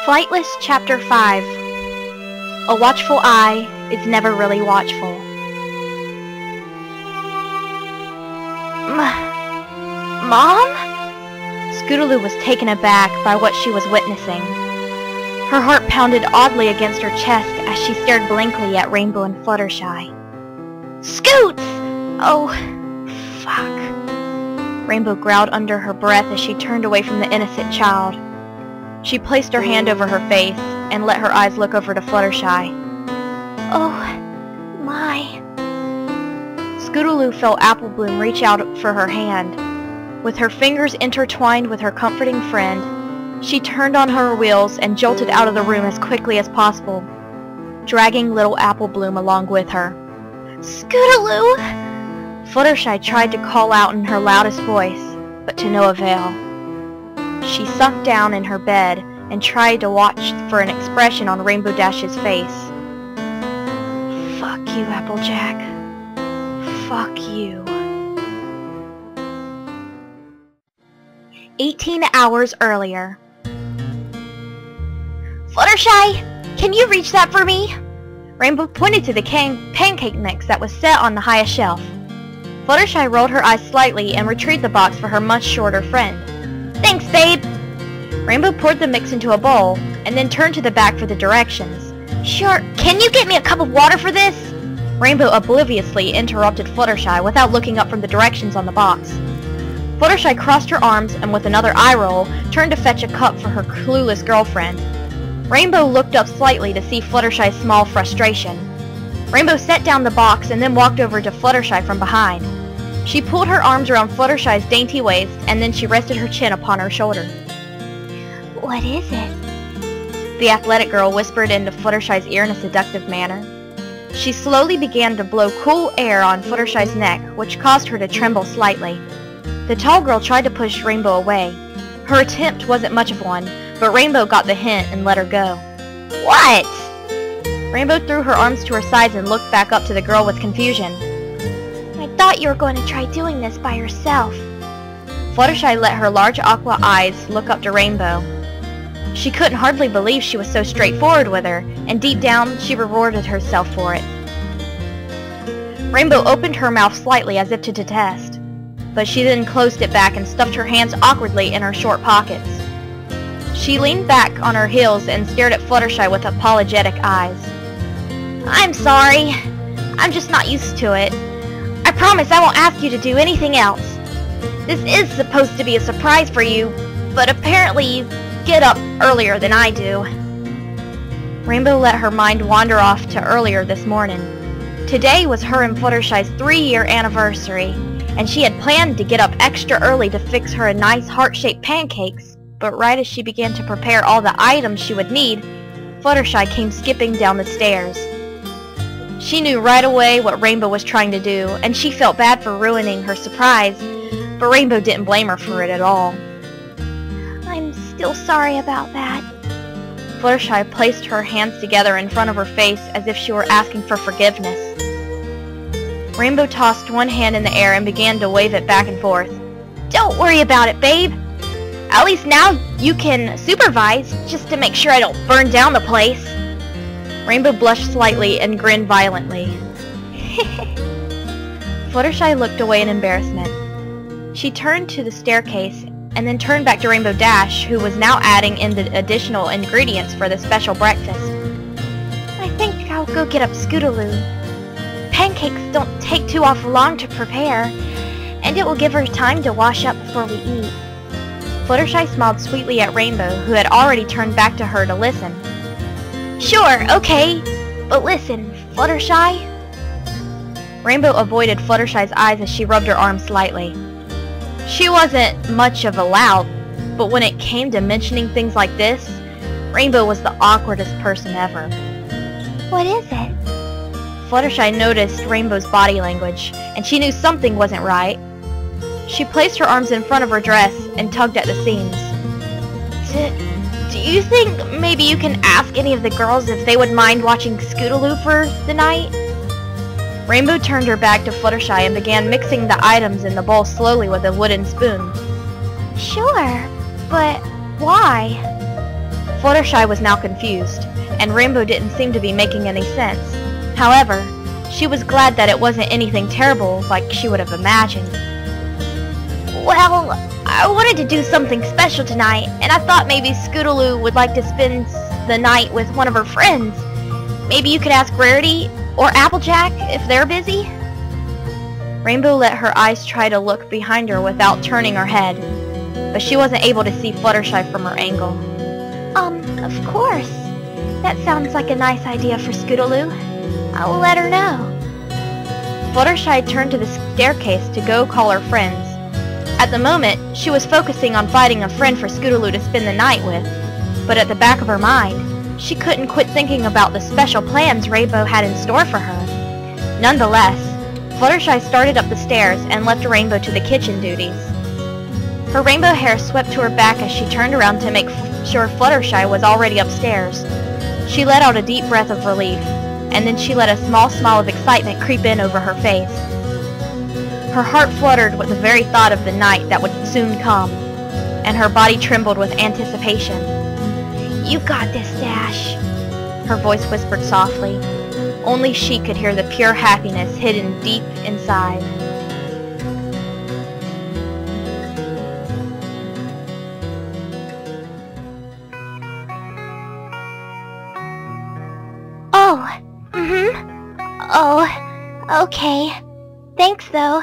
Flightless Chapter 5. A watchful eye is never really watchful. Mom? Scootaloo was taken aback by what she was witnessing. Her heart pounded oddly against her chest as she stared blankly at Rainbow and Fluttershy. Scoots! Oh, fuck. Rainbow growled under her breath as she turned away from the innocent child. She placed her hand over her face and let her eyes look over to Fluttershy. Oh, my. Scootaloo felt Apple Bloom reach out for her hand. With her fingers intertwined with her comforting friend, she turned on her wheels and jolted out of the room as quickly as possible, dragging little Apple Bloom along with her. Scootaloo! Fluttershy tried to call out in her loudest voice, but to no avail. She sunk down in her bed and tried to watch for an expression on Rainbow Dash's face. Fuck you, Applejack. Fuck you. 18 hours earlier. Fluttershy, can you reach that for me? Rainbow pointed to the pancake mix that was set on the highest shelf. Fluttershy rolled her eyes slightly and retrieved the box for her much shorter friend. Thanks, babe! Rainbow poured the mix into a bowl and then turned to the back for the directions. Sure, can you get me a cup of water for this? Rainbow obliviously interrupted Fluttershy without looking up from the directions on the box. Fluttershy crossed her arms and with another eye roll, turned to fetch a cup for her clueless girlfriend. Rainbow looked up slightly to see Fluttershy's small frustration. Rainbow set down the box and then walked over to Fluttershy from behind. She pulled her arms around Fluttershy's dainty waist and then she rested her chin upon her shoulder. What is it? The athletic girl whispered into Fluttershy's ear in a seductive manner. She slowly began to blow cool air on Fluttershy's neck, which caused her to tremble slightly. The tall girl tried to push Rainbow away. Her attempt wasn't much of one, but Rainbow got the hint and let her go. What? Rainbow threw her arms to her sides and looked back up to the girl with confusion. I thought you were going to try doing this by yourself. Fluttershy let her large aqua eyes look up to Rainbow. She couldn't hardly believe she was so straightforward with her, and deep down she rewarded herself for it. Rainbow opened her mouth slightly as if to detest, but she then closed it back and stuffed her hands awkwardly in her short pockets. She leaned back on her heels and stared at Fluttershy with apologetic eyes. I'm sorry. I'm just not used to it. I promise I won't ask you to do anything else. This is supposed to be a surprise for you, but apparently you get up earlier than I do. Rainbow let her mind wander off to earlier this morning. Today was her and Fluttershy's 3-year anniversary, and she had planned to get up extra early to fix her a nice heart-shaped pancakes, but right as she began to prepare all the items she would need, Fluttershy came skipping down the stairs. She knew right away what Rainbow was trying to do, and she felt bad for ruining her surprise, but Rainbow didn't blame her for it at all. I'm still sorry about that. Fluttershy placed her hands together in front of her face as if she were asking for forgiveness. Rainbow tossed one hand in the air and began to wave it back and forth. Don't worry about it, babe. At least now you can supervise, just to make sure I don't burn down the place. Rainbow blushed slightly and grinned violently. Fluttershy looked away in embarrassment. She turned to the staircase and then turned back to Rainbow Dash, who was now adding in the additional ingredients for the special breakfast. I think I'll go get up Scootaloo. Pancakes don't take too awful long to prepare, and it will give her time to wash up before we eat. Fluttershy smiled sweetly at Rainbow, who had already turned back to her to listen. Sure, okay, but listen, Fluttershy. Rainbow avoided Fluttershy's eyes as she rubbed her arm slightly. She wasn't much of a lout, but when it came to mentioning things like this, Rainbow was the awkwardest person ever. What is it? Fluttershy noticed Rainbow's body language, and she knew something wasn't right. She placed her arms in front of her dress and tugged at the seams. Do you think maybe you can ask any of the girls if they would mind watching Scootaloo for the night? Rainbow turned her back to Fluttershy and began mixing the items in the bowl slowly with a wooden spoon. Sure, but why? Fluttershy was now confused, and Rainbow didn't seem to be making any sense. However, she was glad that it wasn't anything terrible like she would have imagined. Well, I wanted to do something special tonight, and I thought maybe Scootaloo would like to spend the night with one of her friends. Maybe you could ask Rarity or Applejack if they're busy? Rainbow let her eyes try to look behind her without turning her head, but she wasn't able to see Fluttershy from her angle. Of course. That sounds like a nice idea for Scootaloo. I will let her know. Fluttershy turned to the staircase to go call her friends. At the moment, she was focusing on finding a friend for Scootaloo to spend the night with, but at the back of her mind, she couldn't quit thinking about the special plans Rainbow had in store for her. Nonetheless, Fluttershy started up the stairs and left Rainbow to the kitchen duties. Her rainbow hair swept to her back as she turned around to make sure Fluttershy was already upstairs. She let out a deep breath of relief, and then she let a small smile of excitement creep in over her face. Her heart fluttered with the very thought of the night that would soon come, and her body trembled with anticipation. "You got this, Dash," her voice whispered softly. Only she could hear the pure happiness hidden deep inside. Oh, okay. Thanks, though.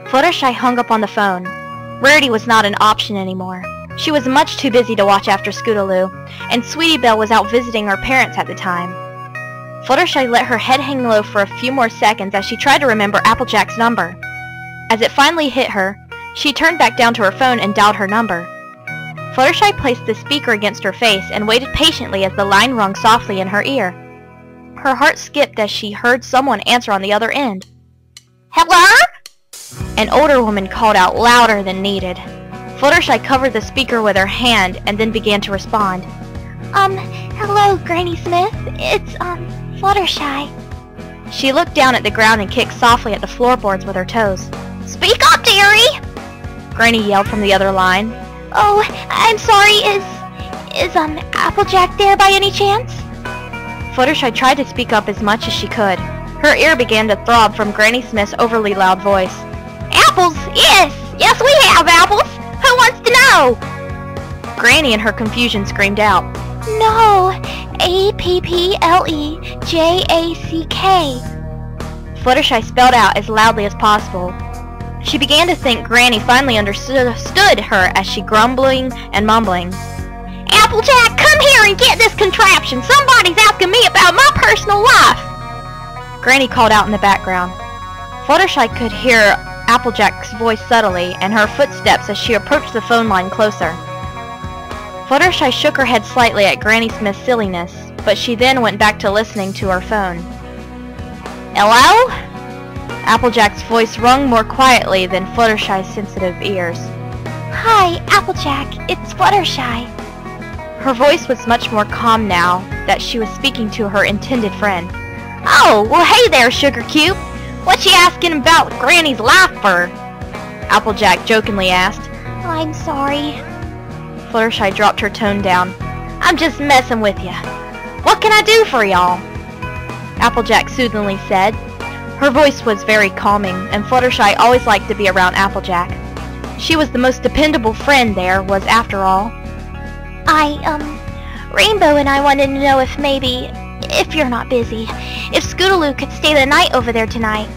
Fluttershy hung up on the phone. Rarity was not an option anymore. She was much too busy to watch after Scootaloo, and Sweetie Belle was out visiting her parents at the time. Fluttershy let her head hang low for a few more seconds as she tried to remember Applejack's number. As it finally hit her, she turned back down to her phone and dialed her number. Fluttershy placed the speaker against her face and waited patiently as the line rung softly in her ear. Her heart skipped as she heard someone answer on the other end. "Hello?" An older woman called out louder than needed. Fluttershy covered the speaker with her hand and then began to respond. Hello, Granny Smith. It's, Fluttershy." She looked down at the ground and kicked softly at the floorboards with her toes. "Speak up, dearie!" Granny yelled from the other line. "Oh, I'm sorry, is Applejack there by any chance?" Fluttershy tried to speak up as much as she could. Her ear began to throb from Granny Smith's overly loud voice. "Apples? Yes! Yes, we have apples! Who wants to know?" Granny in her confusion screamed out. "No! Applejack. Fluttershy spelled out as loudly as possible. She began to think Granny finally understood her as she grumbling and mumbling. "Applejack, come here and get this contraption! Somebody's asking me about my personal life!" Granny called out in the background. Fluttershy could hear Applejack's voice subtly and her footsteps as she approached the phone line closer. Fluttershy shook her head slightly at Granny Smith's silliness, but she then went back to listening to her phone. "Hello?" Applejack's voice rung more quietly than Fluttershy's sensitive ears. "Hi, Applejack. It's Fluttershy." Her voice was much more calm now that she was speaking to her intended friend. "Oh, well hey there, Sugar Cube. What you asking about Granny's life for?" Applejack jokingly asked. "I'm sorry." Fluttershy dropped her tone down. "I'm just messing with you. What can I do for y'all?" Applejack soothingly said. Her voice was very calming, and Fluttershy always liked to be around Applejack. She was the most dependable friend there was, after all. Rainbow and I wanted to know if you're not busy, if Scootaloo could stay the night over there tonight.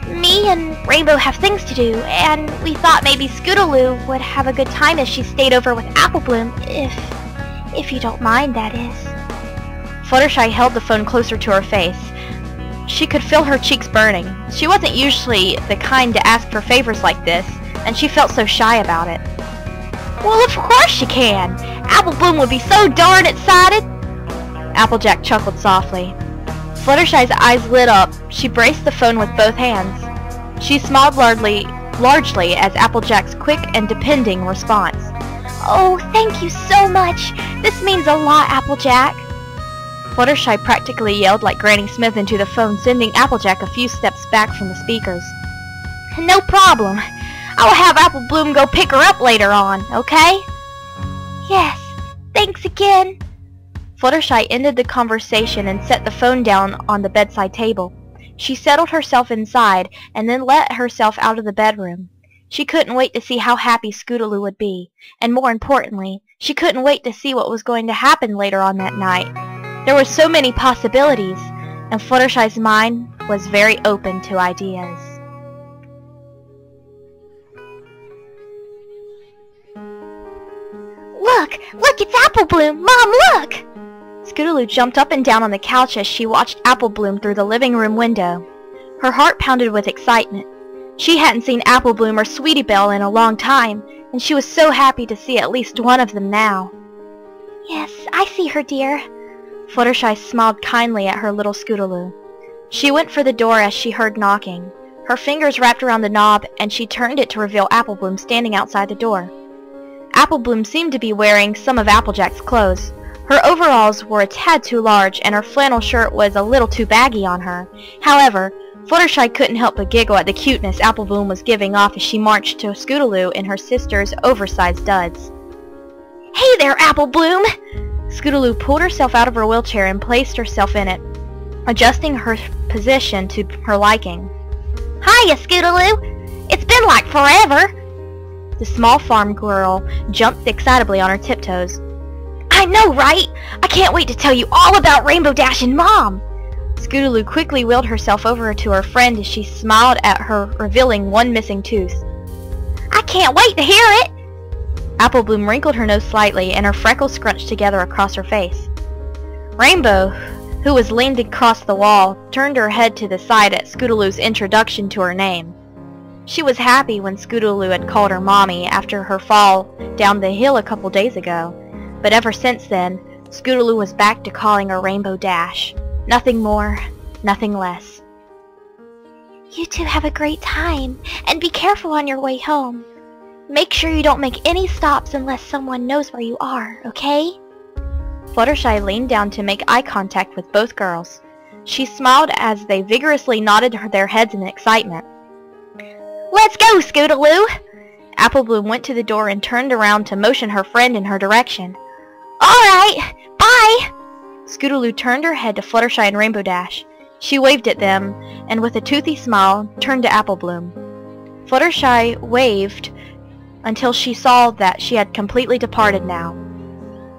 Me and Rainbow have things to do, and we thought maybe Scootaloo would have a good time if she stayed over with Apple Bloom, if you don't mind, that is." Fluttershy held the phone closer to her face. She could feel her cheeks burning. She wasn't usually the kind to ask for favors like this, and she felt so shy about it. "Well, of course she can! Apple Bloom would be so darn excited!" Applejack chuckled softly. Fluttershy's eyes lit up. She braced the phone with both hands. She smiled largely as Applejack's quick and depending response. "Oh, thank you so much! This means a lot, Applejack!" Fluttershy practically yelled like Granny Smith into the phone, sending Applejack a few steps back from the speakers. "No problem. I will have Apple Bloom go pick her up later on, okay?" "Yes, Thanks again. Fluttershy ended the conversation and set the phone down on the bedside table. She settled herself inside and then let herself out of the bedroom. She couldn't wait to see how happy Scootaloo would be, and more importantly, she couldn't wait to see what was going to happen later on that night. There were so many possibilities, and Fluttershy's mind was very open to ideas. Look! Look, it's Apple Bloom! Mom, look! Scootaloo jumped up and down on the couch as she watched Apple Bloom through the living room window. Her heart pounded with excitement. She hadn't seen Apple Bloom or Sweetie Belle in a long time, and she was so happy to see at least one of them now. Yes, I see her, dear. Fluttershy smiled kindly at her little Scootaloo. She went for the door as she heard knocking. Her fingers wrapped around the knob, and she turned it to reveal Apple Bloom standing outside the door. Apple Bloom seemed to be wearing some of Applejack's clothes. Her overalls were a tad too large, and her flannel shirt was a little too baggy on her. However, Fluttershy couldn't help but giggle at the cuteness Apple Bloom was giving off as she marched to Scootaloo in her sister's oversized duds. Hey there, Apple Bloom! Scootaloo pulled herself out of her wheelchair and placed herself in it, adjusting her position to her liking. Hiya, Scootaloo! It's been like forever! The small farm girl jumped excitably on her tiptoes. I know, right? I can't wait to tell you all about Rainbow Dash and Mom! Scootaloo quickly wheeled herself over to her friend as she smiled at her, revealing one missing tooth. I can't wait to hear it! Apple Bloom wrinkled her nose slightly, and her freckles scrunched together across her face. Rainbow, who was leaned across the wall, turned her head to the side at Scootaloo's introduction to her name. She was happy when Scootaloo had called her Mommy after her fall down the hill a couple days ago, but ever since then, Scootaloo was back to calling her Rainbow Dash. Nothing more, nothing less. You two have a great time, and be careful on your way home. Make sure you don't make any stops unless someone knows where you are, okay? Fluttershy leaned down to make eye contact with both girls. She smiled as they vigorously nodded their heads in excitement. Let's go, Scootaloo! Apple Bloom went to the door and turned around to motion her friend in her direction. Alright, bye! Scootaloo turned her head to Fluttershy and Rainbow Dash. She waved at them, and with a toothy smile, turned to Apple Bloom. Fluttershy waved until she saw that she had completely departed now.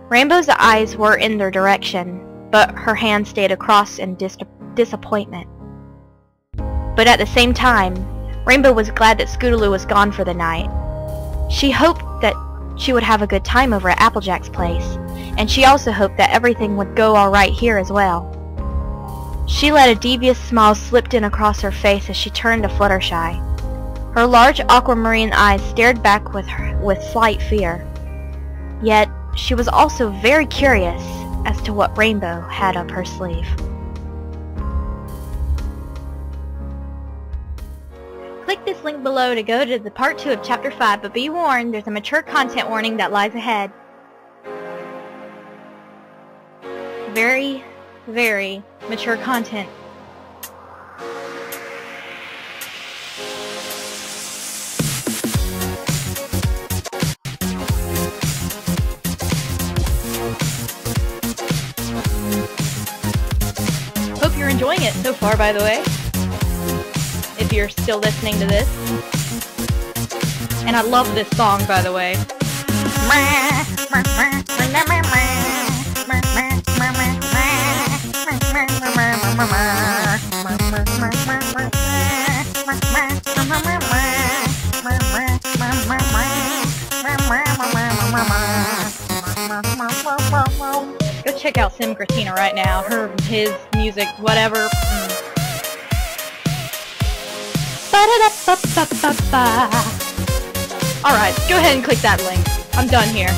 Rainbow's eyes were in their direction, but her hand stayed across in disappointment. But at the same time, Rainbow was glad that Scootaloo was gone for the night. She hoped that she would have a good time over at Applejack's place, and she also hoped that everything would go alright here as well. She let a devious smile slip in across her face as she turned to Fluttershy. Her large aquamarine eyes stared back with slight fear. Yet, she was also very curious as to what Rainbow had up her sleeve. Click this link below to go to the part 2 of Chapter 5, but be warned, there's a mature content warning that lies ahead. Very, very mature content. Hope you're enjoying it so far, by the way. If you're still listening to this. And I love this song, by the way. Go check out Sim Gratina right now. His music, whatever. Alright, go ahead and click that link. I'm done here.